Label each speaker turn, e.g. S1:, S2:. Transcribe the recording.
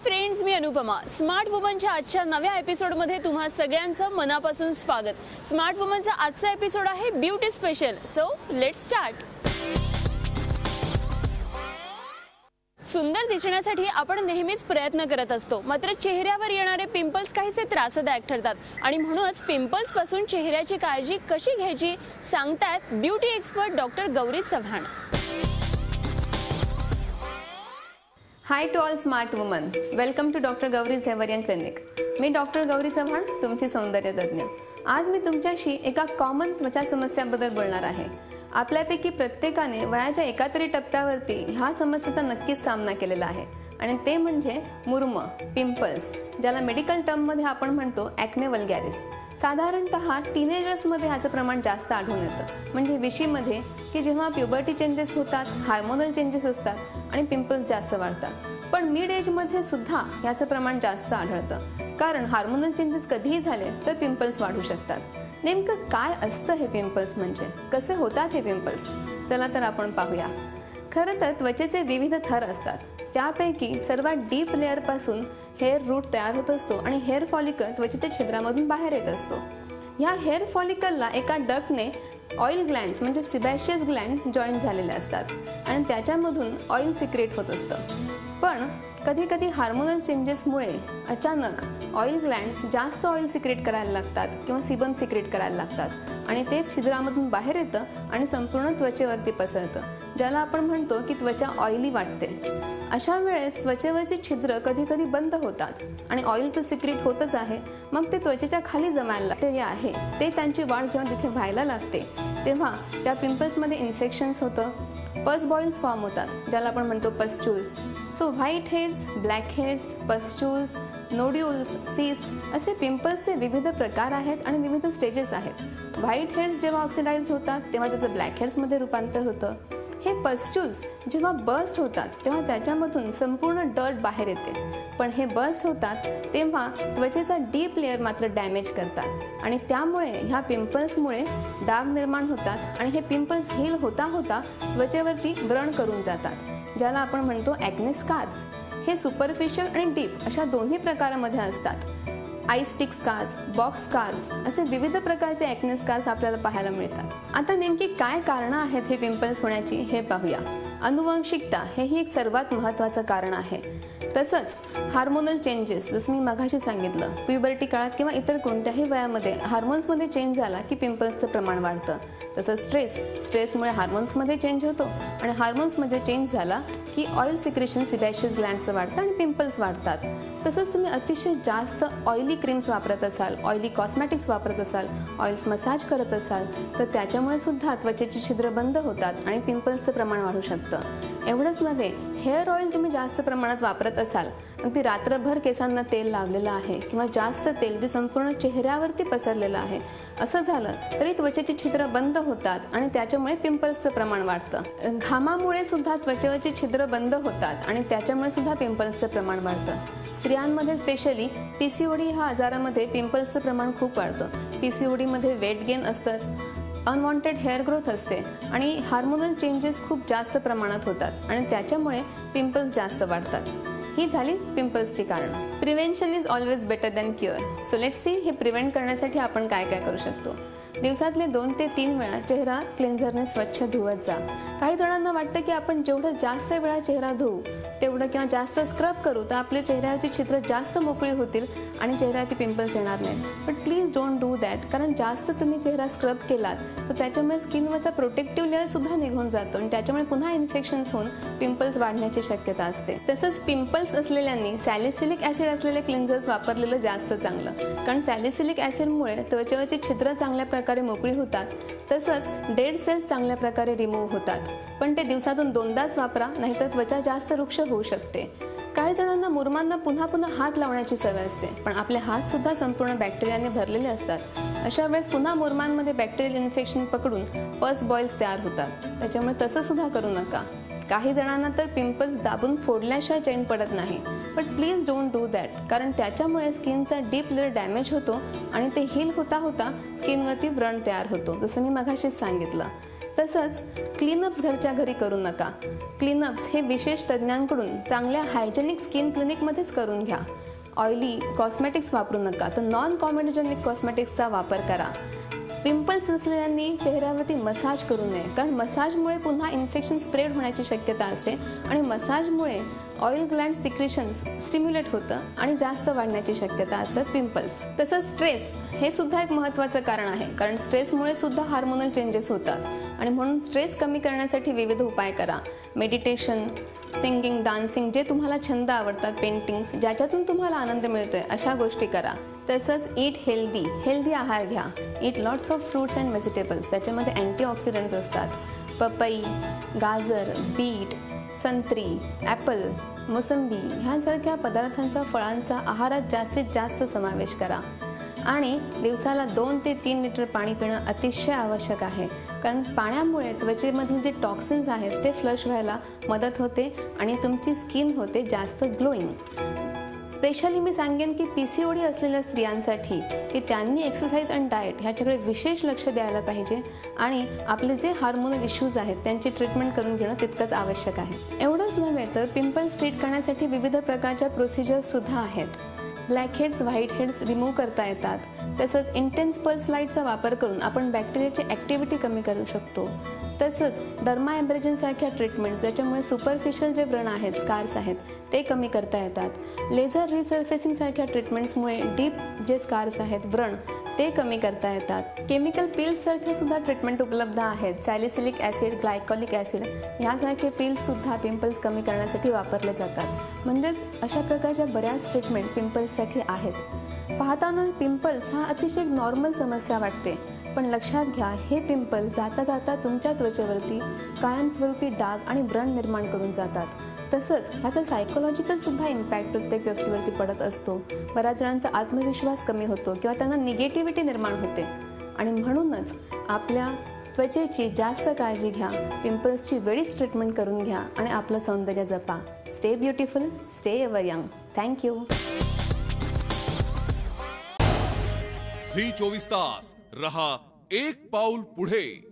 S1: Friends, मी Anupama. Smart वुमनच्या आजच्या नव्या एपिसोडमध्ये तुम्हा सगळ्यांचं मनापासून स्वागत. स्मार्ट वुमनचा आजचा एपिसोड आहे beauty special. So let's start. सुंदर दिसण्यासाठी आपण नेहमीच प्रयत्न करत असतो, मात्र चेहऱ्यावर येणारे पिंपल्स काहीसे त्रासदायक ठरतात आणि म्हणूनच पिंपल्स पासून चेहऱ्याची काळजी कशी घ्यायची सांगतायत beauty expert doctor Gauri Chavan.
S2: Hi to all smart women, welcome to doctor Gauri Zeverian clinic. मी डॉक्टर गौरी चव्हाण, तुमची सौंदर्य तज्ञ. आज मी तुमच्याशी एका कॉमन त्वचा समस्याबद्दल बोलणार आहे. आपल्यापैकी प्रत्येकाने वयाच्या एका तरी टप्प्यावरती ह्या समस्येचा नक्कीच सामना केलेला आहे आणि ते म्हणजे मुरुम, पिंपल्स, ज्याला मेडिकल टर्ममध्ये आपण म्हणतो ॲक्ने वल्गॅरिस. साधारणतः टीनेजर्समध्ये ह्याचं प्रमाण जास्त आढळून येतं, म्हणजे विशीमध्ये की जेव्हा प्युबर्टी चेंजेस होतात, हार्मोनल चेंजेस असतात आणि पिंपल्स जास्त वाढतात. पण मिड एजमध्ये सुद्धा याचं प्रमाण जास्त आढळतं, कारण हार्मोनल चेंजेस कधीही झाले तर पिंपल्स वाढू शकतात. नेमकं काय असतं हे पिंपल्स, म्हणजे कसे होतात हे पिंपल्स? चला तर आपण पाहूया. खरं तर त्वचेचे विविध थर असतात. त्यापैकी सर्वात डीप लेअर पासून हेअर रूट तयार होत असतो आणि हेअर फॉलिकल त्वचेच्या छिद्रामधून बाहेर येत असतो. ह्या हेअर फॉलिकलला एका डक्टने ऑइल ग्लँड्स म्हणजे सिबॅशियस ग्लँड जॉईंट झालेले असतात आणि त्याच्यामधून ऑइल सिक्रेट होत असतं. पण कधी कधी हार्मोनल चेंजेसमुळे अचानक ऑइल ग्लँड्स जास्त ऑइल सिक्रेट करायला लागतात किंवा सिबम सिक्रेट करायला लागतात आणि ते छिद्रामधून बाहेर येतं आणि संपूर्ण त्वचेवरती पसरतं, ज्याला आपण म्हणतो की त्वचा ऑइली वाटते. अशा वेळेस त्वचेवरची छिद्र कधी कधी बंद होतात आणि ऑइल तर सिक्रेट होतच आहे, मग ते त्वचेच्या खाली जमायला लागते आहे. ते त्यांची वाढ जेव्हा तिथे व्हायला लागते तेव्हा त्या पिंपल्समध्ये इन्फेक्शन्स होतं, पस बॉइल्स फॉर्म होतात, ज्याला आपण म्हणतो pustules. So white heads, black heads, pustules, nodules, cyst असे पिंपल्सचे विविध प्रकार आहेत आणि विविध स्टेजेस आहेत. व्हाईट हेड्स जेव्हा ऑक्सिडाइज्ड होतात तेव्हा त्याचं ब्लॅक हेड्समध्ये रूपांतर होतं. हे पस्च्युल्स जेव्हा बर्स्ट होतात तेव्हा त्याच्यामधून संपूर्ण डर्ट बाहेर येते. पण हे बर्स्ट होतात तेव्हा त्वचेचा डीप लेअर मात्र डॅमेज करतात आणि त्यामुळे ह्या पिंपल्समुळे डाग निर्माण होतात आणि हे पिंपल्स हील होता होता त्वचेवरती व्रण करून जातात, ज्याला आपण म्हणतो ॲक्ने स्कार्स. हे सुपरफिशियल आणि डीप अशा दोन्ही प्रकारामध्ये असतात. आईस पिक स्कार्स, बॉक्स स्कार्स असे विविध प्रकारचे ॲक्ने स्कार्स आपल्याला पाहायला मिळतात. आता नेमकी काय कारणं आहेत हे पिंपल्स होण्याची हे पाहूया. अनुवंशिकता हेही एक सर्वात महत्त्वाचं कारण आहे. तसंच हार्मोनल चेंजेस, जसं मी मगाशी सांगितलं, प्युबर्टी काळात किंवा इतर कोणत्याही वयामध्ये हार्मोन्समध्ये चेंज झाला की पिंपल्सचं प्रमाण वाढतं. तसंच स्ट्रेसमुळे हार्मोन्समध्ये चेंज होतो आणि हार्मोन्समध्ये चेंज झाला की ऑइल सिक्रेशन सिबॅशियस ग्लँडचं वाढतं आणि पिंपल्स वाढतात. तसंच तुम्ही अतिशय जास्त ऑइली क्रीम्स वापरत असाल, ऑइली कॉस्मॅटिक्स वापरत असाल, ऑइल्स मसाज करत असाल तर त्याच्यामुळे सुद्धा त्वचेची छिद्र बंद होतात आणि पिंपल्सचं प्रमाण वाढू शकतं. एवढंच नव्हे, हेअर ऑइल तुम्ही जास्त प्रमाणात वापरत असाल, अगदी रात्रभर केसांना तेल लावलेलं आहे किंवा जास्त तेल जे संपूर्ण चेहऱ्यावरती पसरलेलं आहे, असं झालं तरी त्वचेची छिद्र बंद होतात आणि त्याच्यामुळे पिंपल्सचं प्रमाण वाढतं. घामामुळे सुद्धा त्वचेवरची छिद्र बंद होतात आणि त्याच्यामुळे सुद्धा पिंपल्सचं प्रमाण वाढतं. स्त्रियांमध्ये स्पेशली PCOD ह्या आजारामध्ये पिंपल्सचं प्रमाण खूप वाढतं. PCOD मध्ये वेट गेन असतंच, अनवॉन्टेड हेअर ग्रोथ असते आणि हार्मोनल चेंजेस खूप जास्त प्रमाणात होतात आणि त्याच्यामुळे पिंपल्स जास्त वाढतात. ही झाली पिंपल्सची कारणं. Prevention is always better than cure. So let's see हे प्रिव्हेंट करण्यासाठी आपण काय काय करू शकतो. दिवसातले 2 ते 3 वेळा चेहरा क्लेन्झरने स्वच्छ धुवत जा. काही जणांना वाटतं की आपण जेवढं जास्त वेळा चेहरा धुवू तेवढं किंवा जास्त स्क्रब करू तर आपल्या चेहऱ्याची छिद्र जास्त मोकळी होतील आणि चेहऱ्यावरती पिंपल्स येणार नाहीत. But please don't do that, कारण जास्त तुम्ही चेहरा स्क्रब केलात तर त्याच्यामुळे स्किनवरचा प्रोटेक्टिव्ह लेअर सुद्धा निघून जातो आणि त्याच्यामुळे पुन्हा इन्फेक्शन्स होऊन पिंपल्स वाढण्याची शक्यता असते. तसंच पिंपल्स असलेल्यांनी सॅलिसिलिक ॲसिड असलेले क्लिन्झर्स वापरलेलं जास्त चांगलं, कारण सॅलिसिलिक ॲसिडमुळे त्वचेवरची छिद्र चांगल्या प्रकारे मोकळी होतात. तसंच डेड सेल्स चांगल्या प्रकारे रिमूव्ह होतात. पण ते दिवसातून 2दाच वापरा, नाहीतर त्वचा जास्त रुक्ष होऊ शकते. काही जणांना मुरुमांना पुन्हा पुन्हा हात लावण्याची सवय असते, पण आपले हात सुद्धा संपूर्ण बॅक्टेरियाने भरलेले असतात. अशा वेळेस पुन्हा मुरुमांमध्ये बॅक्टेरियल इन्फेक्शन पकडून पस बॉइल्स तयार होतात, त्याच्यामुळे तसं सुद्धा करू नका. काही जणांना तर पिंपल्स दाबून फोडल्याशिवाय चैन पडत नाही, but please don't do that, कारण त्याच्यामुळे स्किनचा डीप लेअर डॅमेज होतो आणि ते हील होता होता स्किनवरती व्रण तयार होतो, जसं मी मगाशीच सांगितलं. तसंच क्लीनअप्स घरच्या घरी करू नका. क्लीनअप्स हे विशेष तज्ज्ञांकडून चांगल्या हायजेनिक स्किन क्लिनिकमध्येच करून घ्या. ऑइली कॉस्मेटिक्स वापरू नका, तर नॉन कॉमेडोजेनिक कॉस्मेटिक्सचा वापर करा. पिंपल्स असलेल्यांनी चेहऱ्यावरती मसाज करू नये, कारण मसाजमुळे पुन्हा इन्फेक्शन स्प्रेड होण्याची शक्यता असते आणि मसाजमुळे ऑइल ग्लँड सिक्रेशन्स स्टिम्युलेट होतं आणि जास्त वाढण्याची शक्यता असतात पिंपल्स. तसंच स्ट्रेस हे सुद्धा एक महत्त्वाचं कारण आहे, कारण स्ट्रेसमुळे सुद्धा हार्मोनल चेंजेस होतात आणि म्हणून स्ट्रेस कमी करण्यासाठी विविध उपाय करा. मेडिटेशन, सिंगिंग, डान्सिंग, जे तुम्हाला छंद आवडतात, पेंटिंग्स, ज्याच्यातून तुम्हाला आनंद मिळतोय अशा गोष्टी करा. तसंच ईट हेल्दी आहार घ्या. Eat lots of fruits and vegetables, त्याच्यामध्ये अँटीऑक्सिडंट्स असतात. पपई, गाजर, बीट, संत्री, ॲपल, मोसंबी ह्यासारख्या पदार्थांचा, फळांचा आहारात जास्तीत जास्त समावेश करा. आणि दिवसाला 2 ते 3 लिटर पाणी पिणं अतिशय आवश्यक आहे, कारण पाण्यामुळे त्वचेमधील जे टॉक्सिन्स आहेत ते फ्लश व्हायला मदत होते आणि तुमची स्किन होते जास्त ग्लोईंग. स्पेशली मी सांगेन की PCOD असलेल्या स्त्रियांसाठी की त्यांनी एक्सरसाइज अँड डाएट ह्याच्याकडे विशेष लक्ष द्यायला पाहिजे आणि आपले जे हार्मोनल इश्यूज आहेत त्यांची ट्रीटमेंट करून घेणं तितकंच आवश्यक आहे. एवढंच नव्हे तर पिंपल्स ट्रीट करण्यासाठी विविध प्रकारच्या प्रोसिजर्स सुद्धा आहेत. Black heads, white heads remove करता येतात. तसंच इंटेन्स पल्स लाईटचा वापर करून आपण बॅक्टेरियाची ॲक्टिव्हिटी कमी करू शकतो. तसंच डर्मा एम्ब्रेजनसारख्या ट्रीटमेंट्स, ज्याच्यामुळे सुपरफिशियल जे व्रण आहेत, स्कार्स आहेत, ते कमी करता येतात. लेझर रिसर्फेसिंगसारख्या ट्रीटमेंट्समुळे डीप जे स्कार्स आहेत, व्रण, ते कमी करता येतात. केमिकल पिल्ससारख्या सुद्धा ट्रीटमेंट उपलब्ध आहेत. सॅलिसिलिक ॲसिड, ग्लायकॉलिक ॲसिड ह्यासारखे पिल्ससुद्धा पिंपल्स कमी करण्यासाठी वापरले जातात. म्हणजेच अशा प्रकारच्या बऱ्याच ट्रीटमेंट पिंपल्ससाठी आहेत. पाहताना पिंपल्स हा अतिशय नॉर्मल समस्या वाटते, पण लक्षात घ्या, हे पिंपल जाता जाता तुमच्या त्वचेवरती कायमस्वरूपी डाग आणि व्रण निर्माण करून जातात. तसंच ह्याचा सायकोलॉजिकल सुद्धा इम्पॅक्ट प्रत्येक व्यक्तीवरती पडत असतो. बऱ्याच जणांचा आत्मविश्वास कमी होतो किंवा त्यांना निगेटिव्हिटी निर्माण होते आणि म्हणूनच आपल्या त्वचेची जास्त काळजी घ्या. पिंपल्सची वेळीच ट्रीटमेंट करून घ्या आणि आपलं सौंदर्य जपा. Stay beautiful, stay ever young. Thank you.
S3: Zee 24 Taas रहा एक पाऊल पुढे.